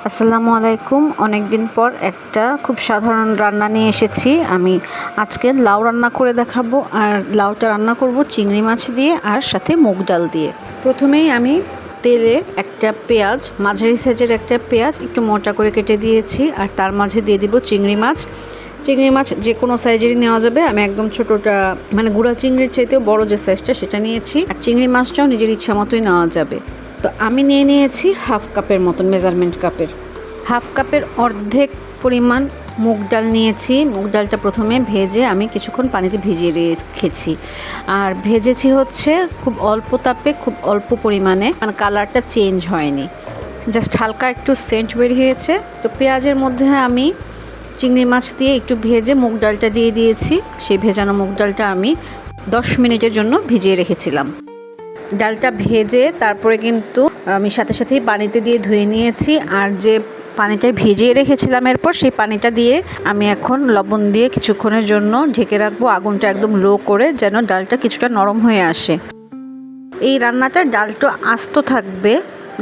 আসসালামু আলাইকুম। অনেক দিন পর একটা খুব সাধারণ রান্না নিয়ে এসেছি। আমি আজকে লাউ রান্না করে দেখাবো, আর লাউটা রান্না করব চিংড়ি মাছ দিয়ে আর সাথে মুগ ডাল দিয়ে। প্রথমেই আমি তেলে একটা পেঁয়াজ, মাঝারি সাইজের একটা পেঁয়াজ একটু মোটা করে কেটে দিয়েছি, আর তার মাঝে দিয়ে দিব চিংড়ি মাছ। চিংড়ি মাছ যে কোনো সাইজেরই নেওয়া যাবে, আমি একদম ছোটোটা মানে গুঁড়া চিংড়ির চাইতেও বড় যে সাইজটা সেটা নিয়েছি। আর চিংড়ি মাছটাও নিজের ইচ্ছা মতোই নেওয়া যাবে। তো আমি নিয়ে নিয়েছি হাফ কাপের মতন, মেজারমেন্ট কাপের হাফ কাপের অর্ধেক পরিমাণ মুগ ডাল নিয়েছি। মুগ ডালটা প্রথমে ভেজে আমি কিছুক্ষণ পানিতে ভিজিয়ে রেখেছি, আর ভেজেছি হচ্ছে খুব অল্প তাপে, খুব অল্প পরিমাণে, মানে কালারটা চেঞ্জ হয়নি, জাস্ট হালকা একটু সেন্ট বের হয়েছে। তো পেঁয়াজের মধ্যে আমি চিংড়ি মাছ দিয়ে একটু ভেজে মুগ ডালটা দিয়ে দিয়েছি। সেই ভেজানো মুগ ডালটা আমি 10 মিনিটের জন্য ভিজিয়ে রেখেছিলাম। ডালটা ভেজে তারপরে কিন্তু আমি সাথে সাথেই পানিতে দিয়ে ধুয়ে নিয়েছি, আর যে পানিটা ভিজিয়ে রেখেছিলাম এরপর সেই পানিটা দিয়ে আমি এখন লবণ দিয়ে কিছুক্ষণের জন্য ঢেকে রাখবো, আগুনটা একদম লো করে, যেন ডালটা কিছুটা নরম হয়ে আসে। এই রান্নাটা ডালটা আস্ত থাকবে,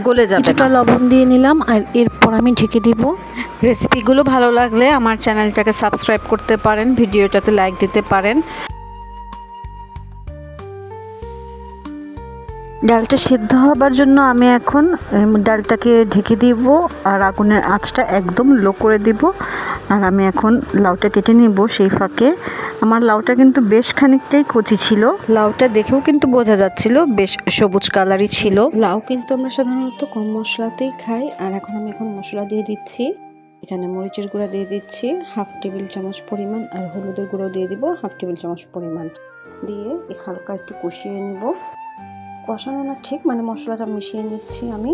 গলে যাবে। কিছুটা লবণ দিয়ে নিলাম, আর এরপর আমি ঢেকে দিব। রেসিপিগুলো ভালো লাগলে আমার চ্যানেলটাকে সাবস্ক্রাইব করতে পারেন, ভিডিওটাতে লাইক দিতে পারেন। ডালটা সিদ্ধ হবার জন্য আমি এখন ডালটাকে ঢেকে দিব, আর আগুনের আঁচটা একদম লো করে দিব। আর আমি এখন লাউটা কেটে নিব। সেই ফাঁকে আমার লাউটা কিন্তু বেশ খানিকটাই কচি ছিল, লাউটা দেখেও কিন্তু বোঝা যাচ্ছিল বেশ সবুজ কালারই ছিল। লাউ কিন্তু আমরা সাধারণত কম মশলাতেই খাই। আর এখন আমি মশলা দিয়ে দিচ্ছি। এখানে মরিচের গুঁড়া দিয়ে দিচ্ছি হাফ টেবিল চামচ পরিমাণ, আর হলুদের গুঁড়ো দিয়ে দিব হাফ টেবিল চামচ পরিমাণ, দিয়ে হালকা একটু কষিয়ে নেব। কষানো না ঠিক, মানে মশলাটা মিশিয়ে নিচ্ছি আমি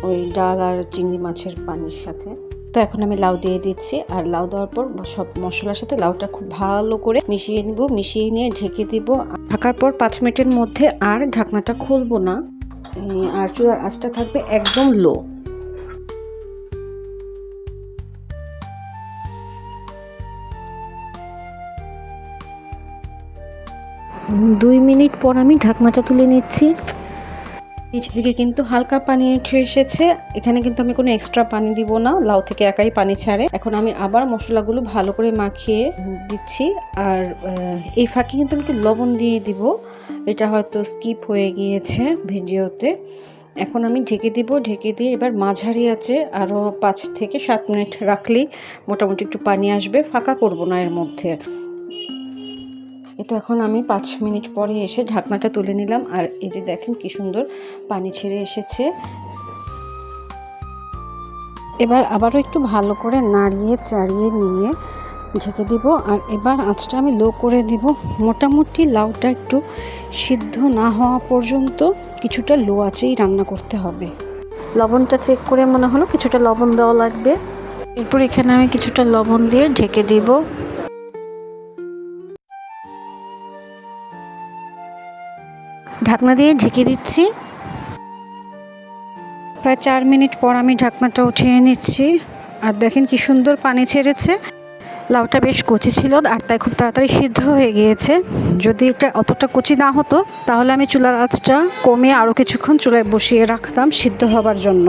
ওই ডাল আর চিংড়ি মাছের পানির সাথে। তো এখন আমি লাউ দিয়ে দিচ্ছি, আর লাউ দেওয়ার পর সব মশলার সাথে লাউটা খুব ভালো করে মিশিয়ে নিব। মিশিয়ে নিয়ে ঢেকে দিব। ঢাকার পর 5 মিনিটের মধ্যে আর ঢাকনাটা খুলবো না, আর চুলার আঁচটা থাকবে একদম লো। দুই মিনিট পর আমি ঢাকনাটা তুলে নিচ্ছি। নিচ দিকে কিন্তু হালকা পানি উঠে এসেছে। এখানে কিন্তু আমি কোনো এক্সট্রা পানি দিব না, লাউ থেকে একাই পানি ছাড়ে। এখন আমি আবার মশলাগুলো ভালো করে মাখিয়ে দিচ্ছি, আর এই ফাঁকে কিন্তু আমি একটু লবণ দিয়ে দিব, এটা হয়তো স্কিপ হয়ে গিয়েছে ভিডিওতে। এখন আমি ঢেকে দিব। ঢেকে দিয়ে এবার মাঝারি আছে আরও 5 থেকে 7 মিনিট রাখলেই মোটামুটি একটু পানি আসবে, ফাঁকা করব না এর মধ্যে। তো এখন আমি 5 মিনিট পরে এসে ঢাকনাটা তুলে নিলাম, আর এই যে দেখেন কি সুন্দর পানি ছেড়ে এসেছে। এবার আবারও একটু ভালো করে নাড়িয়ে চাড়িয়ে নিয়ে ঢেকে দিব, আর এবার আঁচটা আমি লো করে দিব। মোটামুটি লাউটা একটু সিদ্ধ না হওয়া পর্যন্ত কিছুটা লো আঁচেই রান্না করতে হবে। লবণটা চেক করে মনে হলো কিছুটা লবণ দেওয়া লাগবে। এরপর এখানে আমি কিছুটা লবণ দিয়ে ঢেকে দিব। ঢাকনা দিয়ে ঢেকে দিচ্ছি। প্রায় 4 মিনিট পর আমি ঢাকনাটা উঠিয়ে নিচ্ছি, আর দেখেন কি সুন্দর পানি ছেড়েছে। লাউটা বেশ কচি ছিল, আর তাই খুব তাড়াতাড়ি সিদ্ধ হয়ে গিয়েছে। যদি এটা অতটা কচি না হতো তাহলে আমি চুলার আঁচটা কমিয়ে আরও কিছুক্ষণ চুলায় বসিয়ে রাখতাম সিদ্ধ হবার জন্য।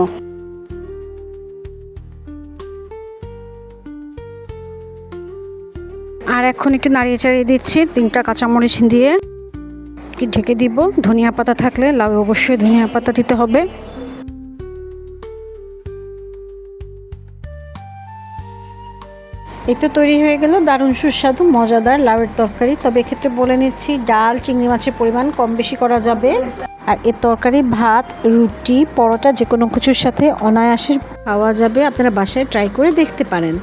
আর এখন একটু নাড়িয়ে চাড়িয়ে দিচ্ছি 3টা কাঁচামরিচ দিয়ে ঢেকে দিব। ধনিয়া পাতা থাকলে লাউ অবশ্যই ধনিয়া পাতা দিতে হবে। এই তো তৈরি হয়ে গেল দারুণ সুস্বাদু মজাদার লাউয়ের তরকারি। তবে এক্ষেত্রে বলে নিচ্ছি, ডাল চিংড়ি মাছের পরিমাণ কম বেশি করা যাবে। আর এর তরকারি ভাত, রুটি, পরোটা যে কোনো কিছুর সাথে অনায়াসে খাওয়া যাবে। আপনারা বাসায় ট্রাই করে দেখতে পারেন।